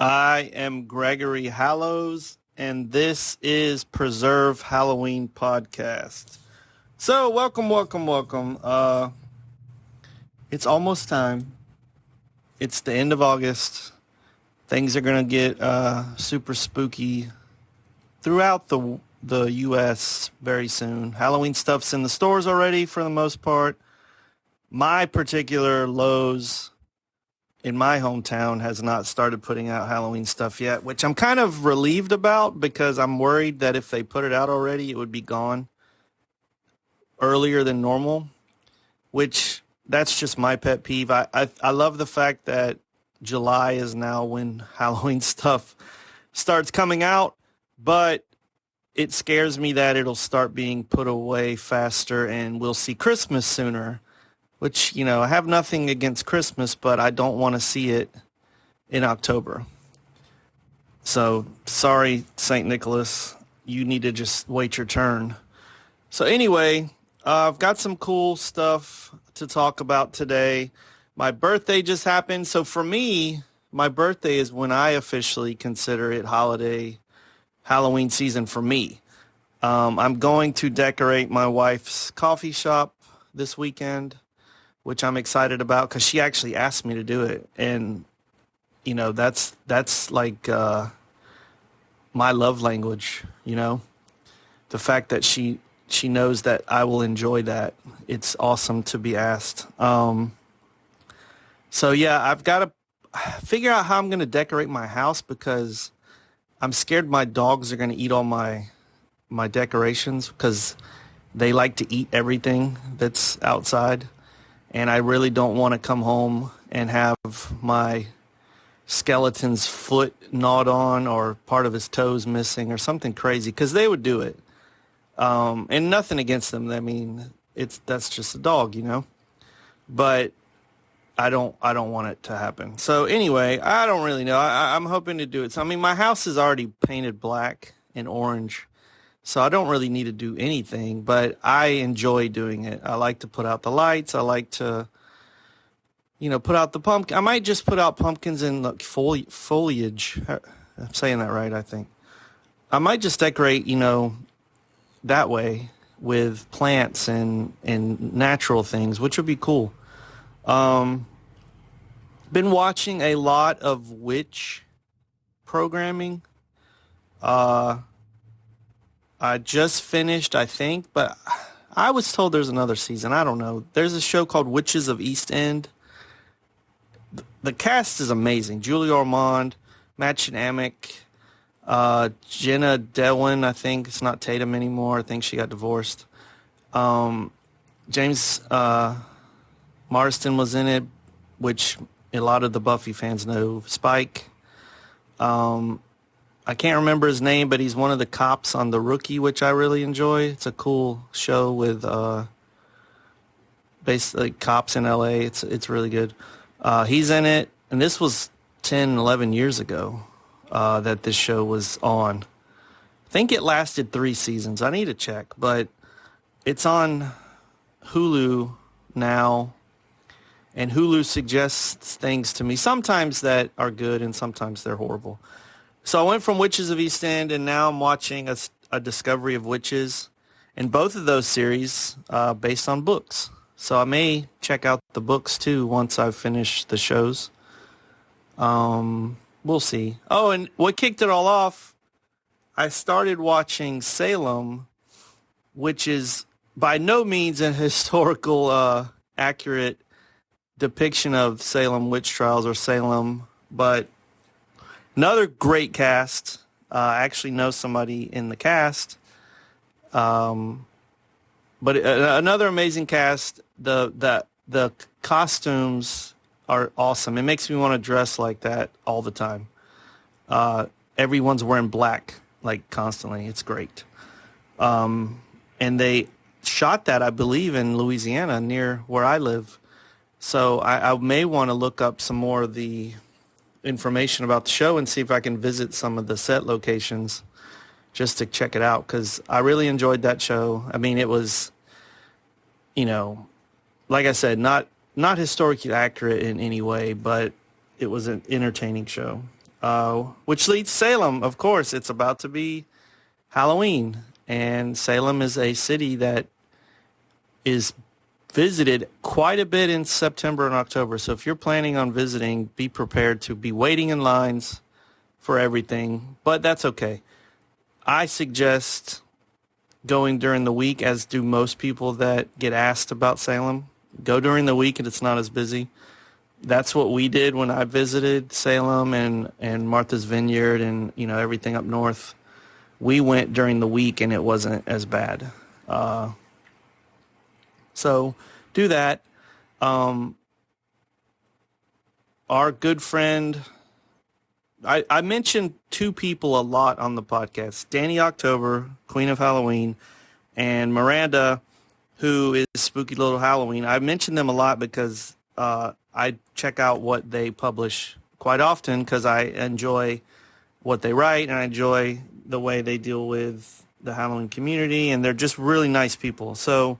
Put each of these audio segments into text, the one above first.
I am Gregory Hallows, and this is Preserve Halloween Podcast. So, welcome. It's almost time. It's the end of August. Things are going to get super spooky throughout the U.S. very soon. Halloween stuff's in the stores already for the most part. My particular Lowe's in my hometown has not started putting out Halloween stuff yet, which I'm kind of relieved about because I'm worried that if they put it out already, it would be gone earlier than normal, which that's just my pet peeve. I love the fact that July is now when Halloween stuff starts coming out, but it scares me that it'll start being put away faster and we'll see Christmas sooner. Which, I have nothing against Christmas, but I don't want to see it in October. So, sorry, St. Nicholas. You need to just wait your turn. So anyway, I've got some cool stuff to talk about today. My birthday just happened. So for me, my birthday is when I officially consider it Halloween season for me. I'm going to decorate my wife's coffee shop this weekend, which I'm excited about because she actually asked me to do it. And, that's like my love language, the fact that she knows that I will enjoy that. It's awesome to be asked. So, yeah, I've got to figure out how I'm going to decorate my house because I'm scared my dogs are going to eat all my decorations because they like to eat everything that's outside. And I really don't want to come home and have my skeleton's foot gnawed on or part of his toes missing or something crazy because they would do it. And nothing against them. I mean, that's just a dog, But I don't want it to happen. So anyway, I don't really know. I'm hoping to do it. So, I mean, my house is already painted black and orange. So I don't really need to do anything, but I enjoy doing it. I like to put out the lights. I like to, put out the pumpkin. I might just put out pumpkins in foliage. I'm saying that right, I think. I might just decorate, that way with plants and natural things, which would be cool. Been watching a lot of witch programming. I just finished, I think, but I was told there's another season. I don't know. There's a show called Witches of East End. The cast is amazing. Julie Ormond, Matt Amick, Jenna Dewan, I think. It's not Tatum anymore. I think she got divorced. James Marsden was in it, which a lot of the Buffy fans know. Spike. I can't remember his name, but he's one of the cops on The Rookie, which I really enjoy. It's a cool show with basically cops in L.A. It's really good. He's in it, and this was 10, 11 years ago that this show was on. I think it lasted 3 seasons. I need to check, but it's on Hulu now, and Hulu suggests things to me, sometimes that are good and sometimes they're horrible. So I went from Witches of East End, and now I'm watching a Discovery of Witches, and both of those series based on books. So I may check out the books, too, once I've finished the shows. We'll see. Oh, and what kicked it all off, I started watching Salem, which is by no means an historical accurate depiction of Salem witch trials or Salem, but another great cast. I actually know somebody in the cast. But another amazing cast. The costumes are awesome. It makes me want to dress like that all the time. Everyone's wearing black, like, constantly. It's great. And they shot that, I believe, in Louisiana near where I live. So I may want to look up some more of the information about the show and see if I can visit some of the set locations just to check it out, because I really enjoyed that show. I mean, it was, like I said, not historically accurate in any way, but it was an entertaining show. which leads to Salem. Of course, it's about to be Halloween, and Salem is a city that is visited quite a bit in September and October. So if you're planning on visiting, be prepared to be waiting in lines for everything, but that's okay. I suggest going during the week, as do most people that get asked about Salem. Go during the week and it's not as busy. That's what we did when I visited Salem and Martha's Vineyard and, everything up north. We went during the week and it wasn't as bad. So do that. Our good friend, I mentioned two people a lot on the podcast, Danny October, Queen of Halloween, and Miranda, who is Spooky Little Halloween. I mention them a lot because I check out what they publish quite often because I enjoy what they write and I enjoy the way they deal with the Halloween community, and they're just really nice people. So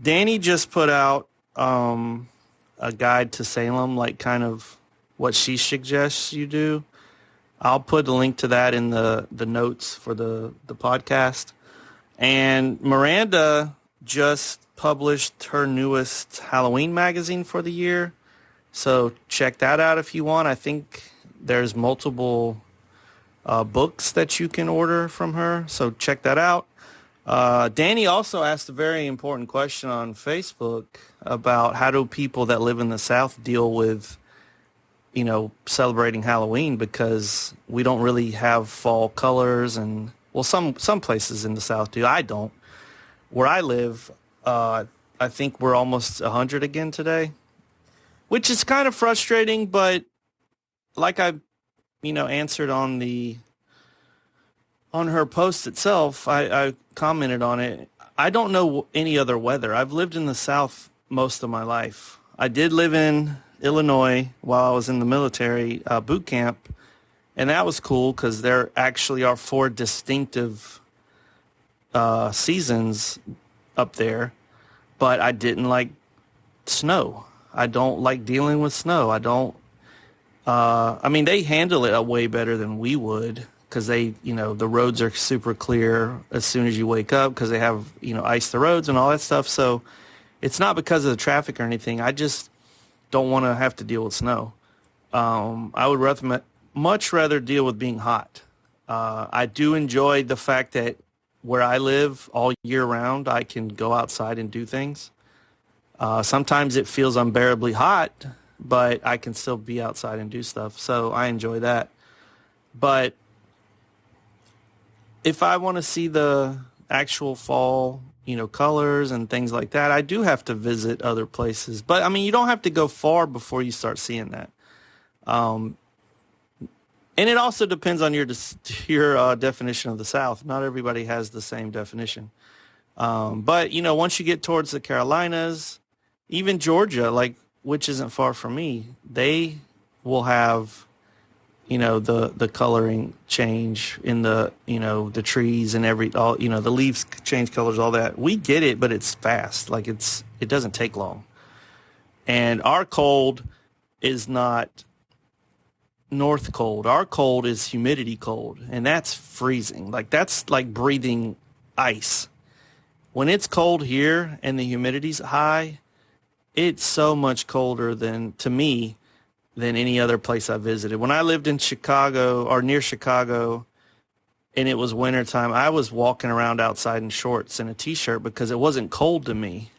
Danny just put out a guide to Salem, like kind of what she suggests you do. I'll put a link to that in the notes for the podcast. And Miranda just published her newest Halloween magazine for the year. So check that out if you want. I think there's multiple books that you can order from her. So check that out. Danny also asked a very important question on Facebook about how do people that live in the South deal with, celebrating Halloween, because we don't really have fall colors, and well, some places in the South do. I don't. Where I live, I think we're almost 100 again today, which is kind of frustrating, but like I, answered on her post itself, I commented on it. I don't know any other weather. I've lived in the South most of my life. I did live in Illinois while I was in the military boot camp, and that was cool because there actually are 4 distinctive seasons up there, but I didn't like snow. I don't like dealing with snow. I don't, they handle it way better than we would because they, the roads are super clear as soon as you wake up because they have, ice the roads and all that stuff. So it's not because of the traffic or anything. I just don't want to have to deal with snow. I would much rather deal with being hot. I do enjoy the fact that where I live all year round, I can go outside and do things. Sometimes it feels unbearably hot, but I can still be outside and do stuff. So I enjoy that. But if I want to see the actual fall, colors and things like that, I do have to visit other places. But, you don't have to go far before you start seeing that. And it also depends on your definition of the South. Not everybody has the same definition. But, once you get towards the Carolinas, even Georgia, which isn't far from me, they will have, the coloring change in the, the trees and the leaves change colors, all that. We get it, but it's fast. It doesn't take long. And our cold is not north cold. Our cold is humidity cold, and that's freezing. That's like breathing ice. When it's cold here and the humidity's high, it's so much colder to me than any other place I visited. When I lived in Chicago or near Chicago and it was wintertime, I was walking around outside in shorts and a t-shirt because it wasn't cold to me,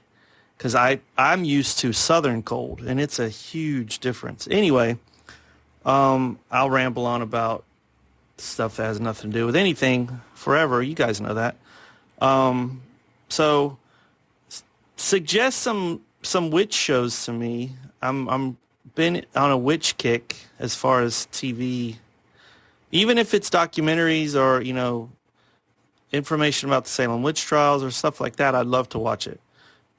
because I'm used to southern cold, and it's a huge difference. Anyway, I'll ramble on about stuff that has nothing to do with anything forever. You guys know that. So suggest some witch shows to me. I'm been on a witch kick as far as TV, even if it's documentaries or, information about the Salem witch trials or stuff like that. I'd love to watch it.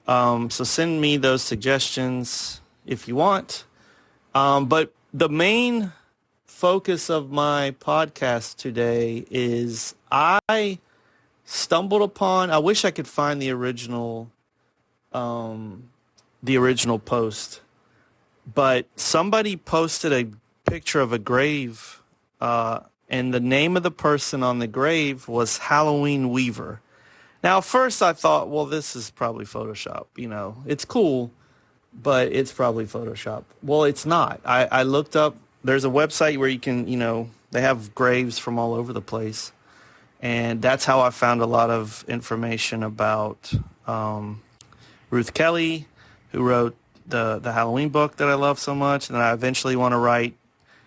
So send me those suggestions if you want. But the main focus of my podcast today is I stumbled upon, I wish I could find the original post, but somebody posted a picture of a grave and the name of the person on the grave was Halloween Weaver. Now, first I thought, well, this is probably Photoshop. It's cool, but it's probably Photoshop. Well, it's not. I looked up. There's a website where you can, they have graves from all over the place. And that's how I found a lot of information about Ruth Kelly, who wrote the Halloween book that I love so much. And I eventually want to write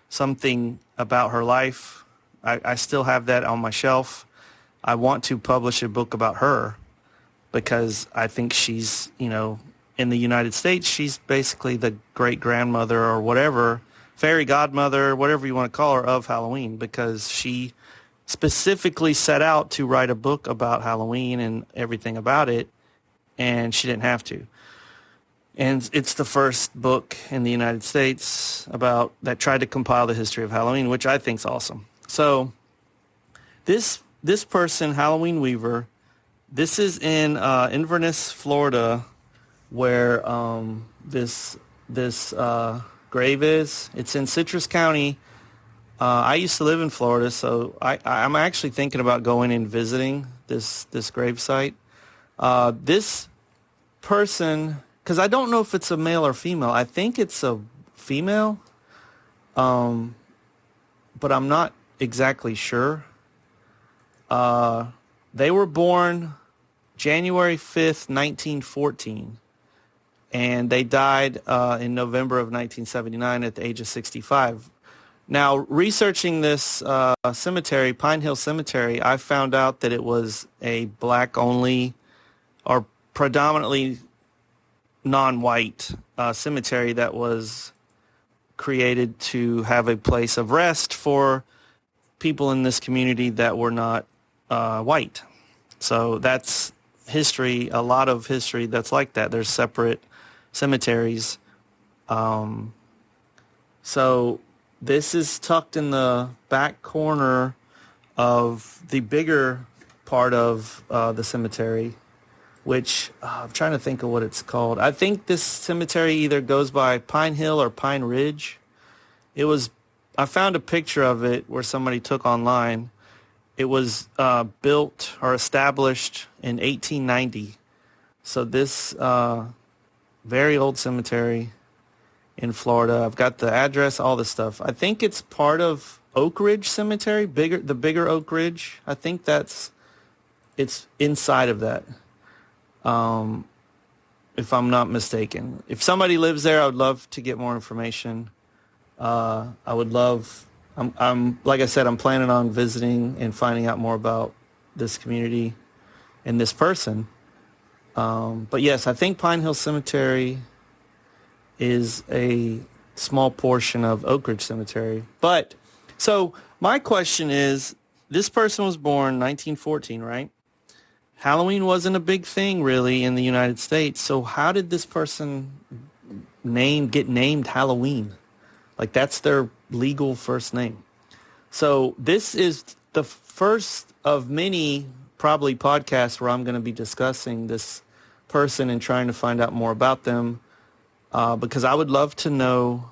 something about her life. I still have that on my shelf. I want to publish a book about her because I think she's, in the United States, she's basically the great-grandmother or whatever, fairy godmother, whatever you want to call her, of Halloween, because she specifically set out to write a book about Halloween and everything about it, and she didn't have to. And it's the first book in the United States that tried to compile the history of Halloween, which I think is awesome. So this person, Halloween Weaver, this is in Inverness, Florida, where this grave is. It's in Citrus County. I used to live in Florida, so I'm actually thinking about going and visiting this grave site. This person, because I don't know if it's a male or female. I think it's a female, but I'm not exactly sure. They were born January 5th, 1914, and they died in November of 1979 at the age of 65. Now, researching this cemetery, Pine Hill Cemetery, I found out that it was a black-only or predominantly non-white cemetery that was created to have a place of rest for people in this community that were not white. So that's history, a lot of history that's like that. There's separate cemeteries. So this is tucked in the back corner of the bigger part of the cemetery, which I'm trying to think of what it's called. I think this cemetery either goes by Pine Hill or Pine Ridge. I found a picture of it where somebody took online. It was built or established in 1890. So this very old cemetery in Florida. I've got the address, all this stuff. I think it's part of Oak Ridge Cemetery, the bigger Oak Ridge. I think it's inside of that, if I'm not mistaken. If somebody lives there, I would love to get more information. I would love. I'm like I said, I'm planning on visiting and finding out more about this community and this person. But yes, I think Pine Hill Cemetery is a small portion of Oak Ridge Cemetery. But so my question is, this person was born 1914, right? Halloween wasn't a big thing really in the United States. So how did this person get named Halloween? Like, that's their legal first name. So this is the first of many probably podcasts where I'm going to be discussing this person and trying to find out more about them, because I would love to know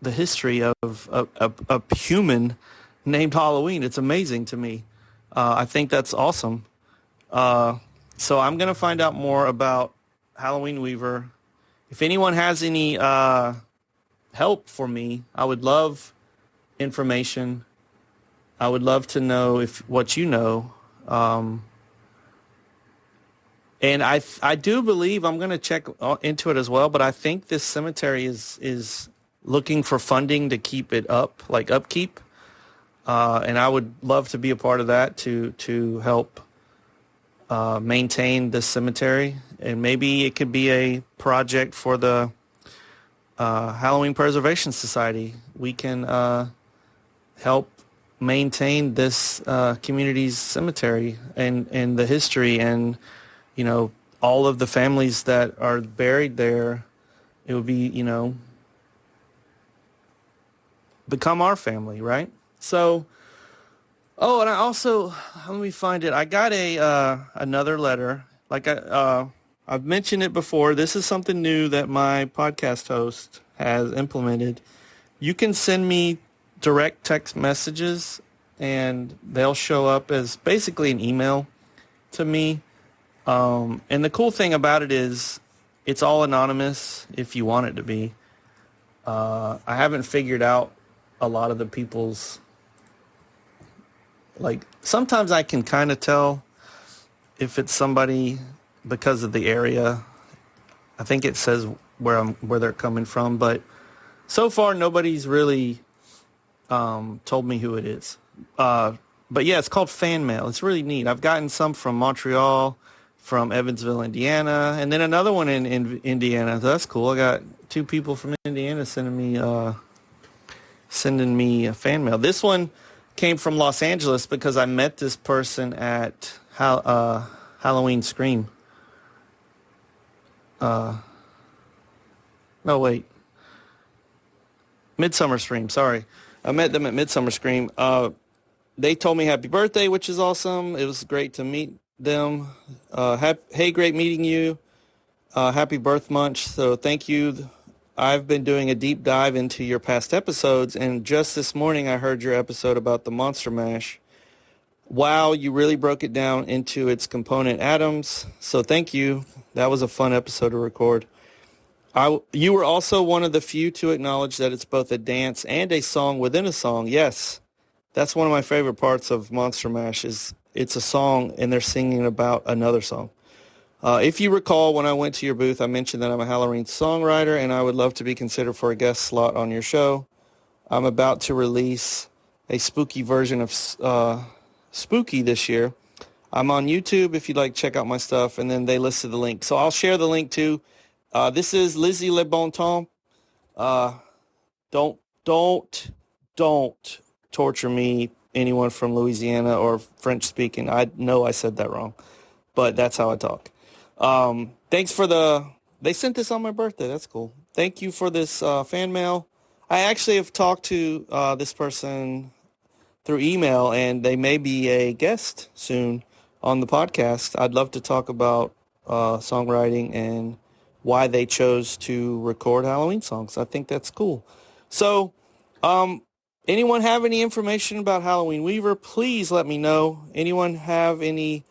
the history of a human named Halloween. It's amazing to me. I think that's awesome. So I'm going to find out more about Halloween Weaver. If anyone has any help for me, I would love information. I would love to know what you know. And I do believe, I'm going to check into it as well, but I think this cemetery is looking for funding to keep it up, like upkeep. And I would love to be a part of that to help maintain this cemetery. And maybe it could be a project for the Halloween Preservation Society. We can help maintain this community's cemetery and the history and, all of the families that are buried there. It would be, become our family, right? So, and I also, let me find it. I got another letter. Like I've mentioned it before. This is something new that my podcast host has implemented. You can send me direct text messages, and they'll show up as basically an email to me. And the cool thing about it is it's all anonymous if you want it to be. I haven't figured out a lot of the people's, like, sometimes I can kind of tell if it's somebody because of the area. I think it says where they're coming from, but so far nobody's really told me who it is. But yeah, it's called fan mail. It's really neat. I've gotten some from Montreal, from Evansville, Indiana, and then another one in Indiana. That's cool. I got 2 people from Indiana sending me a fan mail. This one came from Los Angeles because I met this person at Halloween Scream. No, wait. Midsummer Scream, sorry. I met them at Midsummer Scream. They told me happy birthday, which is awesome. It was great to meet them. Hey, great meeting you. Happy birth month. So thank you. I've been doing a deep dive into your past episodes, and just this morning I heard your episode about the Monster Mash. Wow, you really broke it down into its component atoms. So thank you. That was a fun episode to record. You were also one of the few to acknowledge that it's both a dance and a song within a song. Yes, that's one of my favorite parts of Monster Mash is it's a song and they're singing about another song. If you recall, when I went to your booth, I mentioned that I'm a Halloween songwriter and I would love to be considered for a guest slot on your show. I'm about to release a spooky version of Spooky this year. I'm on YouTube if you'd like to check out my stuff, and then they listed the link. So I'll share the link too. This is Lizzie Le Bon Temps. Don't torture me, anyone from Louisiana or French speaking. I know I said that wrong, but that's how I talk. Thanks for they sent this on my birthday. That's cool. Thank you for this fan mail. I actually have talked to this person through email, and they may be a guest soon on the podcast. I'd love to talk about songwriting and why they chose to record Halloween songs. I think that's cool. So, anyone have any information about Halloween Weaver? Please let me know. Anyone have any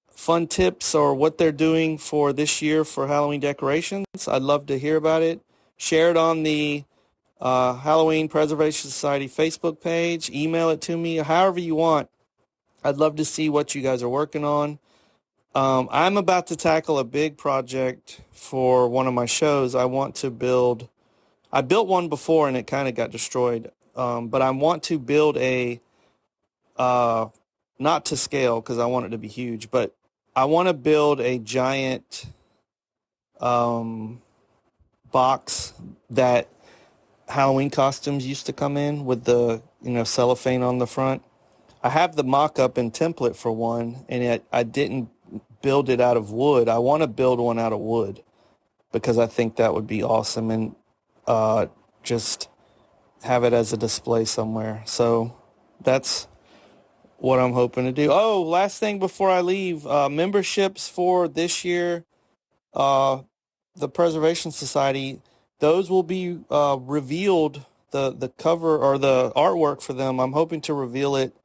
fun tips or what they're doing for this year for Halloween decorations? I'd love to hear about it. Share it on the Halloween Preservation Society Facebook page. Email it to me, however you want. I'd love to see what you guys are working on. I'm about to tackle a big project for one of my shows. I built one before and it kind of got destroyed. But I want to build not to scale because I want it to be huge, but I want to build a giant box that Halloween costumes used to come in with the, cellophane on the front. I have the mock-up and template for one, and I didn't build it out of wood. I want to build one out of wood because I think that would be awesome, and just have it as a display somewhere. So that's what I'm hoping to do. Oh, last thing before I leave, memberships for this year, the Preservation Society, those will be revealed, the cover or the artwork for them. I'm hoping to reveal it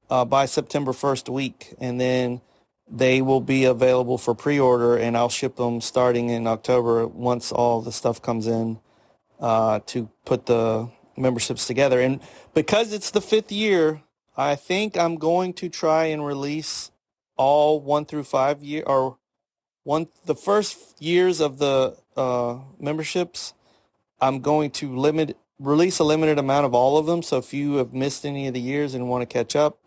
by September 1st week, and then they will be available for pre-order, and I'll ship them starting in October once all the stuff comes in to put the memberships together. And because it's the 5th year, I think I'm going to try and release all 1 through 5 year or the first years of the memberships. I'm going to release a limited amount of all of them. So if you have missed any of the years and want to catch up,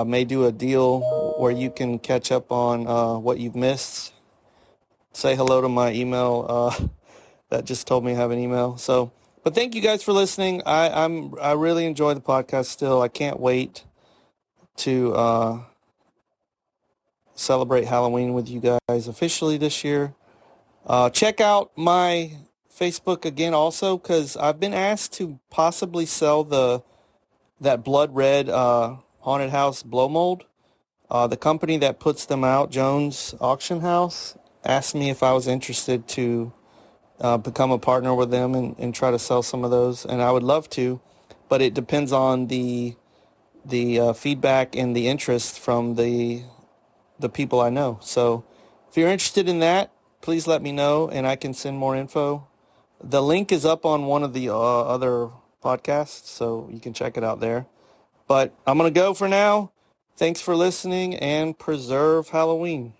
may do a deal where you can catch up on what you've missed. Say hello to my email that just told me I have an email. So, but thank you guys for listening. I really enjoy the podcast still. I can't wait to celebrate Halloween with you guys officially this year. Check out my Facebook again also, because I've been asked to possibly sell that blood red haunted house blow mold. The company that puts them out, Jones Auction House, asked me if I was interested to become a partner with them and try to sell some of those, and I would love to. but it depends on the feedback and the interest from the people I know. So if you're interested in that, please let me know and I can send more info. The link is up on one of the other podcasts, so you can check it out there. But I'm going to go for now. Thanks for listening, and preserve Halloween.